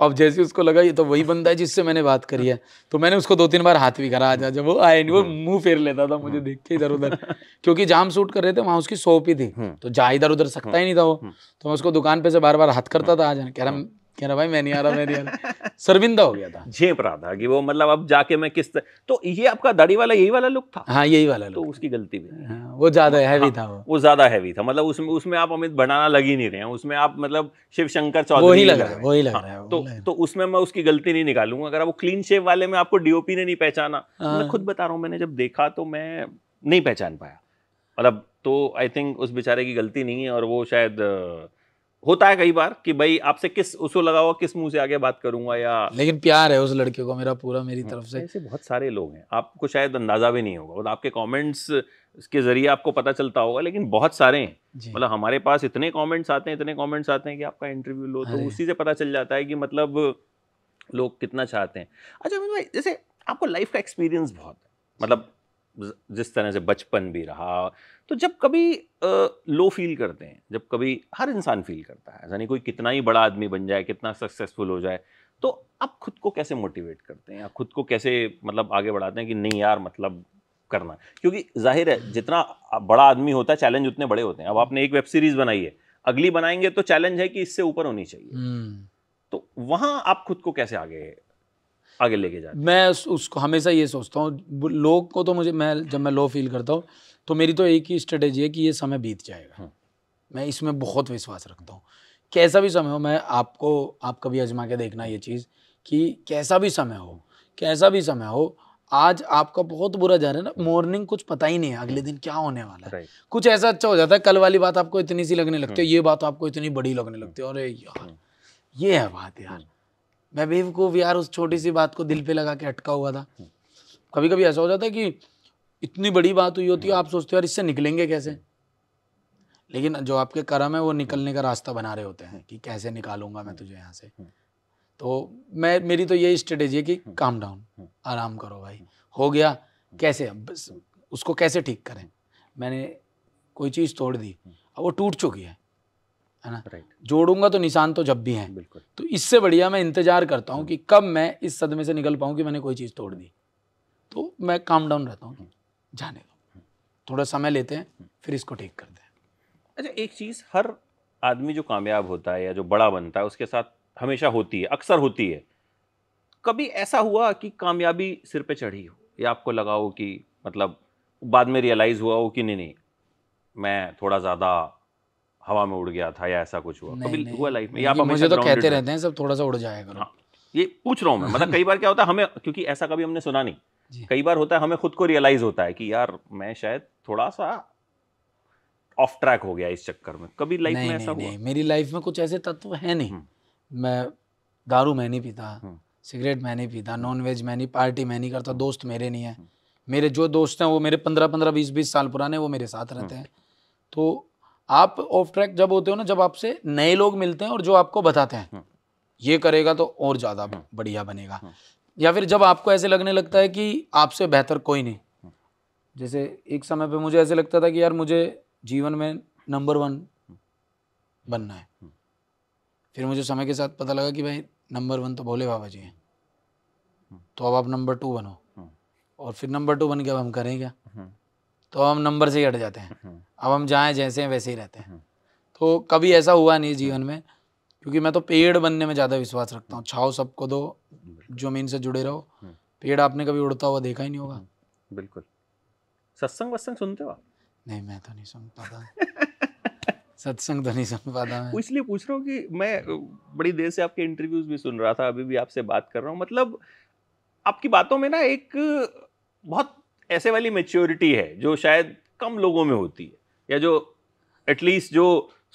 अब जैसे उसको लगा ये तो वही बंदा है जिससे मैंने बात करी है, तो मैंने उसको 2-3 बार हाथ भी करा। जब वो आए नहीं, वो मुंह फेर लेता था मुझे देख के इधर उधर, क्योंकि जहाँ हम शूट कर रहे थे वहाँ उसकी शॉप ही थी, तो जा इधर उधर सकता ही नहीं था वो। तो मैं उसको दुकान पे से बार बार हाथ करता था, आ जाने, कह रहा भाई मैं नहीं आ रहा, शर्मिंदा हो गया था, झेप रहा था कि वो मतलब अब जाके मैं किस तो ये आपका दाढ़ी वाला यही वाला लुक था? हाँ यही वाला लुक। तो उसकी गलती भी नहीं, वो ज्यादा हैवी था, वो ज्यादा हैवी था, मतलब उसमें आप अमित भंडाना लग ही नहीं रहे हैं, उसमें आप मतलब शिव शंकर चौधरी वही लग रहा है। तो उसमें मैं उसकी गलती नहीं निकालूंगा। अगर वो क्लीन शेव वाले में आपको डीओपी ने नहीं पहचाना, मैं खुद बता रहा हूँ, मैंने जब देखा तो मैं नहीं पहचान पाया, मतलब तो आई थिंक उस बेचारे की गलती नहीं है। और वो शायद होता है कई बार कि भाई आपसे किस उसको लगा हुआ किस मुंह से आगे बात करूंगा, या लेकिन प्यार है उस लड़के को मेरा पूरा, मेरी तरफ से। ऐसे बहुत सारे लोग हैं, आपको शायद अंदाजा भी नहीं होगा, मतलब आपके कमेंट्स के जरिए आपको पता चलता होगा, लेकिन बहुत सारे हैं। मतलब हमारे पास इतने कमेंट्स आते हैं कि आपका इंटरव्यू लो तो उसी से पता चल जाता है कि मतलब लोग कितना चाहते हैं। अच्छा भाई, जैसे आपको लाइफ का एक्सपीरियंस बहुत है, मतलब जिस तरह से बचपन भी रहा, तो जब कभी लो फील करते हैं, जब कभी हर इंसान फील करता है, ऐसा नहीं कोई कितना ही बड़ा आदमी बन जाए, कितना सक्सेसफुल हो जाए, तो आप खुद को कैसे मोटिवेट करते हैं, आप खुद को कैसे मतलब आगे बढ़ाते हैं कि नहीं यार मतलब करना? क्योंकि जाहिर है जितना बड़ा आदमी होता है चैलेंज उतने बड़े होते हैं। अब आपने एक वेब सीरीज बनाई है, अगली बनाएंगे तो चैलेंज है कि इससे ऊपर होनी चाहिए, तो वहां आप खुद को कैसे आगे लेके जाते हैं? मैं उसको हमेशा ये सोचता हूँ, लोग को तो मुझे, जब मैं लो फील करता हूँ तो मेरी तो एक ही स्ट्रेटेजी है कि ये समय बीत जाएगा। मैं इसमें बहुत विश्वास रखता हूँ, कैसा भी समय हो। आप कभी आजमा के देखना ये चीज़ कि कैसा भी समय हो, आज आपका बहुत बुरा जा रहा है ना, मॉर्निंग कुछ पता ही नहीं है अगले दिन क्या होने वाला है। कुछ ऐसा अच्छा हो जाता है, कल वाली बात आपको इतनी सी लगने लगती है, ये बात आपको इतनी बड़ी लगने लगती है, अरे यार ये है बात यार, मैं बेवकूफ यार उस छोटी सी बात को दिल पे लगा के अटका हुआ था। कभी कभी ऐसा हो जाता है कि इतनी बड़ी बात हुई होती है, आप सोचते हो यार इससे निकलेंगे कैसे, लेकिन जो आपके कर्म है वो निकलने का रास्ता बना रहे होते हैं कि कैसे निकालूंगा मैं तुझे यहाँ से। तो मेरी तो यही स्ट्रेटेजी है कि काम डाउन, आराम करो भाई, हो गया कैसे, बस उसको कैसे ठीक करें। मैंने कोई चीज़ तोड़ दी, अब वो टूट चुकी है ना, जोड़ूंगा तो निशान तो जब भी हैं। तो इससे बढ़िया मैं इंतजार करता हूँ कि कब मैं इस सदमे से निकल पाऊँ कि मैंने कोई चीज़ तोड़ दी, तो मैं काम डाउन रहता हूँ, जाने दो, थोड़ा समय लेते हैं फिर इसको ठीक करते हैं। अच्छा, एक चीज़ हर आदमी जो कामयाब होता है या जो बड़ा बनता है उसके साथ हमेशा होती है, अक्सर होती है, कभी ऐसा हुआ कि कामयाबी सिर पे चढ़ी हो या आपको लगा हो कि मतलब बाद में रियलाइज हुआ हो कि नहीं मैं थोड़ा ज़्यादा हवा में उड़ गया था, या ऐसा कुछ हुआ? कभी हुआ लाइफ में? या आप मुझे तो कहते रहते हैं सब थोड़ा सा उड़ जाया करो। हाँ, ये पूछ रहा हूँ मैं, मतलब कई बार क्या होता है हमें, क्योंकि ऐसा कभी हमने सुना नहीं, कई बार होता है हमें खुद को रियलाइज होता है कि यार मैं शायद थोड़ा सा ऑफ ट्रैक हो गया इस चक्कर में। कभी लाइफ में ऐसा हुआ? नहीं, मेरी लाइफ में कुछ ऐसे तत्व है नहीं। मैं दारू मैं नहीं पीता, सिगरेट मैं नहीं पीता, नॉन वेज मैं नहीं, पार्टी मैं नहीं करता, दोस्त मेरे नहीं है। मेरे जो दोस्त हैं वो मेरे 15-15, 20-20 साल पुराने, वो मेरे साथ रहते हैं। तो आप ऑफ ट्रैक जब होते हो ना, जब आपसे नए लोग मिलते हैं और जो आपको बताते हैं ये करेगा तो और ज़्यादा बढ़िया बनेगा, या फिर जब आपको ऐसे लगने लगता है कि आपसे बेहतर कोई नहीं। जैसे एक समय पे मुझे ऐसे लगता था कि यार मुझे जीवन में नंबर 1 बनना है, फिर मुझे समय के साथ पता लगा कि भाई नंबर 1 तो भोले बाबा जी हैं, तो अब आप नंबर 2 बनो, और फिर नंबर 2 बन के अब हम करें क्या, तो हम नंबर से ही हट जाते हैं, अब हम जाएं जैसे हैं वैसे ही रहते हैं। तो कभी ऐसा हुआ नहीं जीवन में, क्योंकि मैं तो पेड़ बनने में ज़्यादा विश्वास रखता हूँ। छाव सबको दो, जमीन से जुड़े रहो, पेड़ आपने कभी उड़ता हुआ देखा ही नहीं होगा। बिल्कुल। सत्संग वत्संग सुनते हो आप? नहीं, मैं तो नहीं सुन पाता सत्संग तो नहीं सुन पाता मैं। इसलिए पूछ रहा हूँ कि मैं बड़ी देर से आपके इंटरव्यूज भी सुन रहा था, अभी भी आपसे बात कर रहा हूँ, मतलब आपकी बातों में ना एक बहुत ऐसे वाली मैच्योरिटी है जो शायद कम लोगों में होती है, या जो एटलीस्ट जो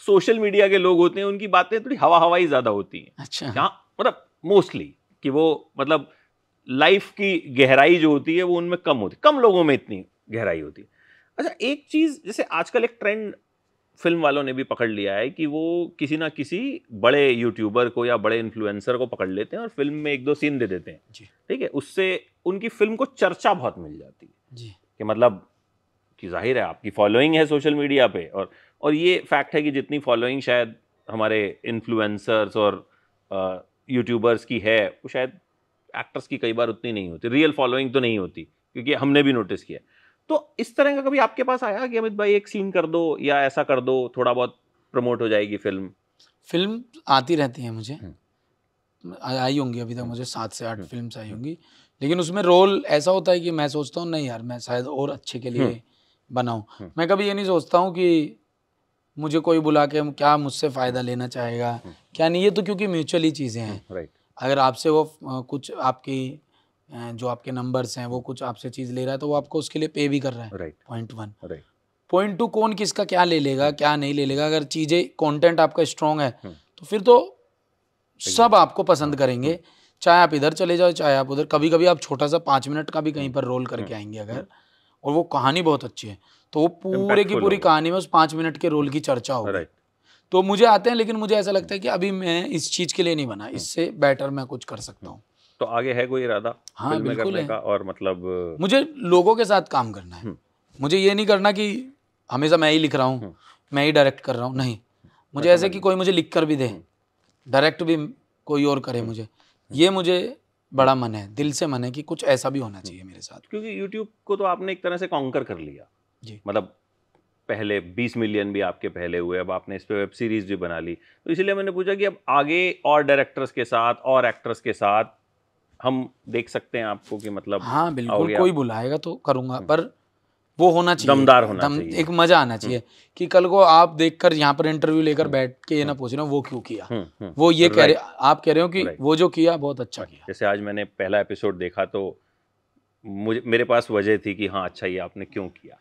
सोशल मीडिया के लोग होते हैं उनकी बातें थोड़ी हवाई ज्यादा होती हैं। अच्छा। यहाँ मतलब मोस्टली कि वो मतलब लाइफ की गहराई जो होती है वो उनमें कम होती है, कम लोगों में इतनी गहराई होती है। अच्छा, एक चीज जैसे आजकल एक ट्रेंड फिल्म वालों ने भी पकड़ लिया है कि वो किसी ना किसी बड़े यूट्यूबर को या बड़े इन्फ्लुएंसर को पकड़ लेते हैं और फिल्म में 1-2 सीन दे देते हैं, ठीक है, उससे उनकी फिल्म को चर्चा बहुत मिल जाती है जी। कि मतलब आपकी जाहिर है आपकी फॉलोइंग है सोशल मीडिया पे, और ये फैक्ट है कि जितनी फॉलोइंग शायद हमारे इन्फ्लुएंसर्स और यूट्यूबर्स की है वो शायद एक्टर्स की कई बार उतनी नहीं होती, रियल फॉलोइंग तो नहीं होती, क्योंकि हमने भी नोटिस किया। तो इस तरह का कभी आपके पास आया कि अमित भाई एक सीन कर दो या ऐसा कर दो, थोड़ा बहुत प्रमोट हो जाएगी फिल्म? फिल्म आती रहती है मुझे, आई होंगी अभी तक मुझे 7 से 8 फिल्म्स आई होंगी, लेकिन उसमें रोल ऐसा होता है कि मैं सोचता हूँ नहीं यार मैं शायद और अच्छे के लिए बनाऊँ। मैं कभी ये नहीं सोचता हूँ कि मुझे कोई बुला के क्या मुझसे फ़ायदा लेना चाहेगा क्या नहीं, ये तो क्योंकि म्यूचुअली चीज़ें हैं। अगर आपसे वो कुछ आपकी जो आपके नंबर्स हैं वो कुछ आपसे चीज़ ले रहा है तो वो आपको उसके लिए पे भी कर रहा है। पॉइंट 1। पॉइंट 2, कौन किसका क्या ले लेगा क्या नहीं ले लेगा। अगर चीज़ें कंटेंट आपका स्ट्रॉन्ग है तो फिर तो सब आपको पसंद करेंगे, चाहे आप इधर चले जाओ चाहे आप उधर। कभी कभी आप छोटा सा 5 मिनट का भी कहीं पर रोल करके आएंगे अगर, और वो कहानी बहुत अच्छी है तो वो पूरे की पूरी कहानी में उस 5 मिनट के रोल की चर्चा होगी। तो मुझे आते हैं, लेकिन मुझे ऐसा लगता है कि अभी मैं इस चीज़ के लिए नहीं बना, इससे बेटर मैं कुछ कर सकता हूँ। तो आगे है कोई इरादा हाँ बिल्कुल है। का? और मतलब मुझे लोगों के साथ काम करना है, मुझे ये नहीं करना कि हमेशा मैं ही लिख रहा हूँ मैं ही डायरेक्ट कर रहा हूँ, नहीं। मुझे ऐसे कि कोई मुझे लिख कर भी दे, डायरेक्ट भी कोई और करे मुझे, ये मुझे बड़ा मन है, दिल से मन है कि कुछ ऐसा भी होना चाहिए मेरे साथ। क्योंकि यूट्यूब को तो आपने एक तरह से कॉन्कर कर लिया जी, मतलब पहले 20 मिलियन भी आपके पहले हुए, अब आपने इस पे वेब सीरीज भी बना ली, तो इसीलिए मैंने पूछा कि अब आगे और डायरेक्टर्स के साथ और एक्टर्स के साथ हम देख सकते हैं आपको कि मतलब? हाँ बिल्कुल, कोई बुलाएगा तो करूँगा, पर वो होना चाहिए, दमदार होना चाहिए, एक मजा आना चाहिए कि कल को आप देखकर यहाँ पर इंटरव्यू लेकर बैठ के ये ना पूछना वो क्यों किया, वो ये कह रहे, आप कह रहे हो कि वो जो किया बहुत अच्छा किया। जैसे आज मैंने पहला एपिसोड देखा तो मेरे पास वजह थी कि हाँ अच्छा ये आपने क्यों किया,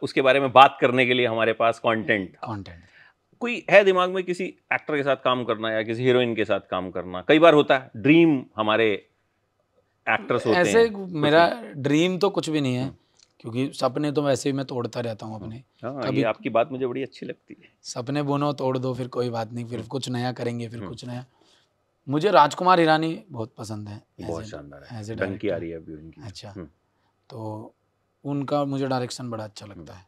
उसके बारे में बात करने के लिए हमारे पास कंटेंट था। कोई है दिमाग में किसी एक्टर के साथ काम करना या किसी हीरोइन के साथ काम करना? कई बार होता है ड्रीम हमारे एक्टर्स होते ऐसे हैं। मेरा ड्रीम तो कुछ भी नहीं है, क्योंकि सपने तो वैसे ही मैं तोड़ता रहता हूँ अपने। कभी ये आपकी बात मुझे बड़ी अच्छी लगती है, सपने बुनो तोड़ दो फिर कोई बात नहीं, फिर कुछ नया करेंगे, फिर कुछ नया। मुझे राजकुमार हिरानी बहुत पसंद है, बहुत शानदार है, डंकी आ रही है अभी उनकी। अच्छा, तो उनका मुझे डायरेक्शन बड़ा अच्छा लगता है।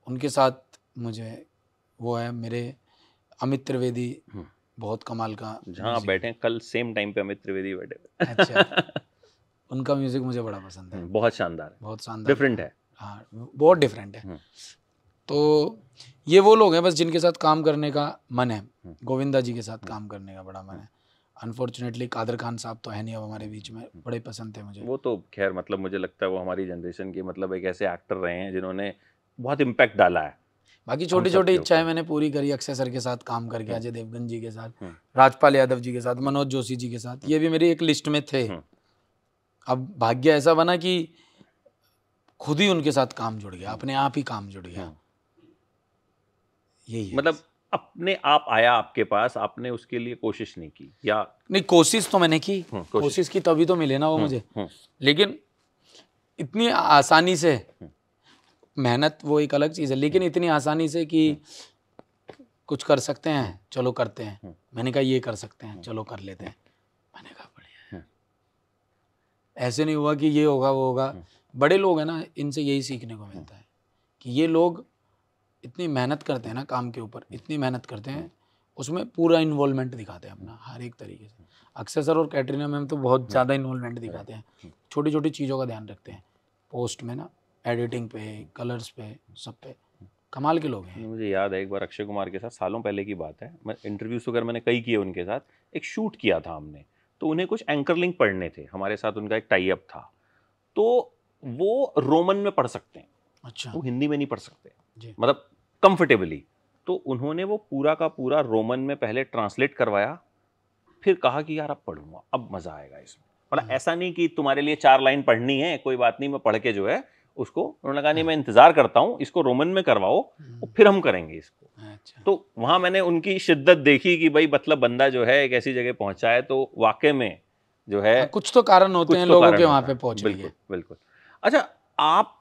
उनके साथ मुझे वो है मेरे अमित त्रिवेदी, बहुत कमाल का। जहाँ आप बैठे हैं कल सेम टाइम पे अमित त्रिवेदी बैठे। अच्छा, उनका म्यूजिक मुझे बड़ा पसंद है, बहुत शानदार है, बहुत शानदार, डिफरेंट है। हाँ बहुत डिफरेंट है। तो ये वो लोग हैं बस जिनके साथ काम करने का मन है। गोविंदा जी के साथ काम करने का बड़ा मन है। अनफॉर्चुनेटली कादर खान साहब तो है नहीं अब हमारे बीच में, बड़े पसंद थे मुझे। वो तो खैर मतलब मुझे लगता है वो हमारी जनरेशन के मतलब एक ऐसे एक्टर रहे हैं जिन्होंने बहुत इम्पैक्ट डाला है। बाकी छोटी छोटी इच्छाएं मैंने पूरी करी, अक्षय सर के साथ काम करके, अजय देवगन जी के साथ, राजपाल यादव जी के साथ, मनोज जोशी जी के साथ, ये भी मेरी एक लिस्ट में थे। अब भाग्य ऐसा बना कि खुद ही उनके साथ काम जुड़ गया, अपने आप ही काम जुड़ गया। यही मतलब अपने आप आया आपके पास, आपने उसके लिए कोशिश नहीं की? या नहीं, कोशिश तो मैंने की, कोशिश की तभी तो मिले ना वो मुझे। लेकिन इतनी आसानी से, मेहनत वो एक अलग चीज़ है, लेकिन इतनी आसानी से कि कुछ कर सकते हैं चलो करते हैं। मैंने कहा ये कर सकते हैं चलो कर लेते हैं, मैंने कहा बढ़िया है। ऐसे नहीं हुआ कि ये होगा वो होगा। बड़े लोग हैं ना, इनसे यही सीखने को मिलता है कि ये लोग इतनी मेहनत करते हैं ना काम के ऊपर, इतनी मेहनत करते हैं, उसमें पूरा इन्वॉल्वमेंट दिखाते हैं अपना हर एक तरीके से। अक्षय सर और कैटरीना मैम तो बहुत ज़्यादा इन्वॉल्वमेंट दिखाते हैं, छोटी छोटी चीज़ों का ध्यान रखते हैं, पोस्ट में ना, एडिटिंग पे, कलर्स पे, सब पे कमाल के लोग हैं। मुझे याद है एक बार अक्षय कुमार के साथ, सालों पहले की बात है, मैं इंटरव्यूज वगैरह मैंने कई किए उनके साथ, एक शूट किया था हमने, तो उन्हें कुछ एंकर लिंक पढ़ने थे, हमारे साथ उनका एक टाई अप था, तो वो रोमन में पढ़ सकते हैं। अच्छा, वो हिंदी में नहीं पढ़ सकते मतलब कंफर्टेबली, तो उन्होंने वो पूरा का पूरा रोमन में पहले ट्रांसलेट करवाया, फिर कहा कि यार अब पढ़ूंगा, अब मजा आएगा इसमें। मतलब ऐसा नहीं कि तुम्हारे लिए 4 लाइन पढ़नी है, कोई बात नहीं, मैं पढ़ के जो है उसको, उन्होंने कहा नहीं मैं इंतजार करता हूँ, इसको रोमन में करवाओ और फिर हम करेंगे इसको। अच्छा। तो वहां मैंने उनकी शिद्दत देखी कि भाई मतलब बंदा जो है एक ऐसी जगह पहुंचा है तो वाकई में जो है कुछ तो कारण होते हैं लोगों के वहां पे पहुंचने के। बिल्कुल बिल्कुल। अच्छा, आप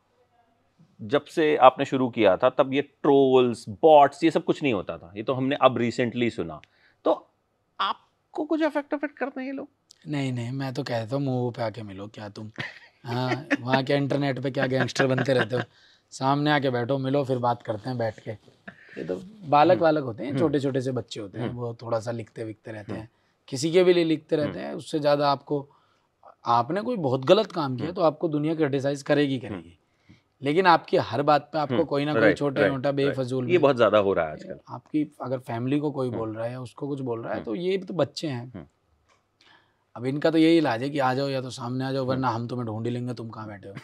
जब से आपने शुरू किया था तब ये ट्रोल्स, बॉट्स, ये सब कुछ नहीं होता था, ये तो हमने अब रिसेंटली सुना, तो आपको कुछ अफेक्ट करते हैं ये लोग? नहीं नहीं, मैं तो कहता हूँ मुंह पे आके मिलो, क्या तुम हाँ वहाँ क्या इंटरनेट पे क्या गैंगस्टर बनते रहते हो, सामने आके बैठो, मिलो, फिर बात करते हैं बैठ के। ये तो बालक होते हैं, छोटे छोटे से बच्चे होते हैं, वो थोड़ा सा लिखते विखते रहते हैं, किसी के भी लिए लिखते रहते हैं। उससे ज़्यादा आपने कोई बहुत गलत काम किया तो आपको दुनिया क्रिटिसाइज करेगी, लेकिन आपकी हर बात पे आपको कोई ना कोई छोटा मोटा बेफजूल, ये बहुत ज्यादा हो रहा है आजकल। आपकी अगर फैमिली को कोई बोल रहा है या उसको कुछ बोल रहा है, तो ये तो बच्चे हैं। अब इनका तो यही इलाज है कि आ जाओ, या तो सामने आ जाओ, वरना हम तुम्हें ढूंढ ही लेंगे, तुम कहाँ बैठे हो।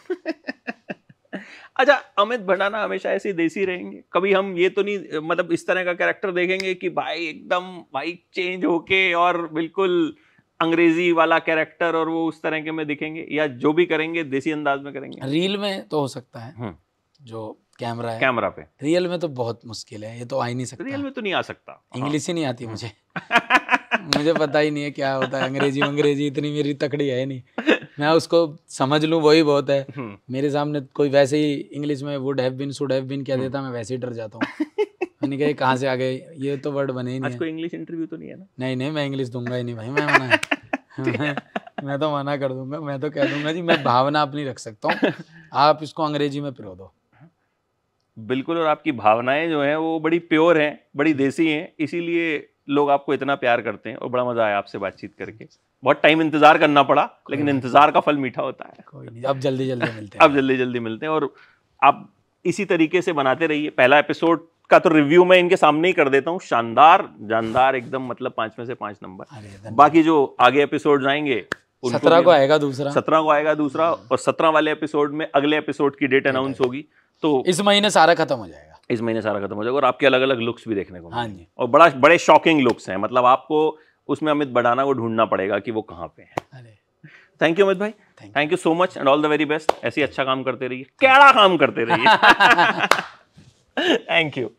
अच्छा, अमित भड़ाना हमेशा ऐसे देसी रहेंगे? कभी हम ये तो नहीं, मतलब इस तरह का कैरेक्टर देखेंगे कि भाई एकदम भाई चेंज होके और बिल्कुल अंग्रेजी वाला कैरेक्टर और वो उस तरह के में दिखेंगे, या जो भी करेंगे देसी अंदाज में करेंगे? रील में तो हो सकता है, जो कैमरा है कैमरा पे। रियल में तो बहुत मुश्किल है, ये तो आ ही नहीं सकता। रियल में तो नहीं आ सकता, इंग्लिश ही नहीं आती मुझे। मुझे पता ही नहीं है क्या होता है अंग्रेजी इतनी मेरी तकड़ी है नहीं, मैं उसको समझ लूँ वही बहुत है। मेरे सामने कोई वैसे ही इंग्लिश में would have been, should have been कह देता, मैं वैसे ही डर जाता हूँ। मैंने कहा कहाँ से आ गए, ये तो वर्ड बने ही नहीं। आज कोई इंग्लिश इंटरव्यू तो नहीं है ना? नहीं, मैं इंग्लिश दूंगा ही नहीं भाई, मैं मना मैं तो मना कर दूंगा। मैं तो कह दूंगा जी मैं भावना अपनी रख सकता हूँ, आप इसको अंग्रेजी में पिरो दो। बिल्कुल, और आपकी भावनाएं जो हैं वो बड़ी प्योर हैं, बड़ी देसी हैं, इसीलिए लोग आपको इतना प्यार करते हैं। और बड़ा मजा आया आपसे बातचीत करके। बहुत टाइम इंतजार करना पड़ा, लेकिन इंतजार का फल मीठा होता है। कोई नहीं, अब जल्दी मिलते हैं। अब जल्दी मिलते हैं, और आप इसी तरीके से बनाते रहिए। पहला एपिसोड का तो रिव्यू मैं इनके सामने ही कर देता हूँ, शानदार जानदार एकदम, मतलब 5 में से 5 नंबर। बाकी जो आगे एपिसोड आएंगे 17 को आएगा दूसरा, 17 को आएगा दूसरा, और 17 वाले एपिसोड में अगले एपिसोड की डेट अनाउंस होगी। तो इस महीने सारा खत्म हो जाएगा, इस महीने सारा खत्म हो जाएगा, और आपके अलग अलग लुक्स भी देखने को मिलेंगे। हाँ जी, और बड़े शॉकिंग लुक्स हैं, मतलब आपको उसमें अमित भड़ाना को ढूंढना पड़ेगा कि वो कहाँ पे है। थैंक यू अमित भाई, thank you so much and all the very best. ऐसे ही अच्छा काम करते रहिए, कैड़ा काम करते रहिए। Thank you.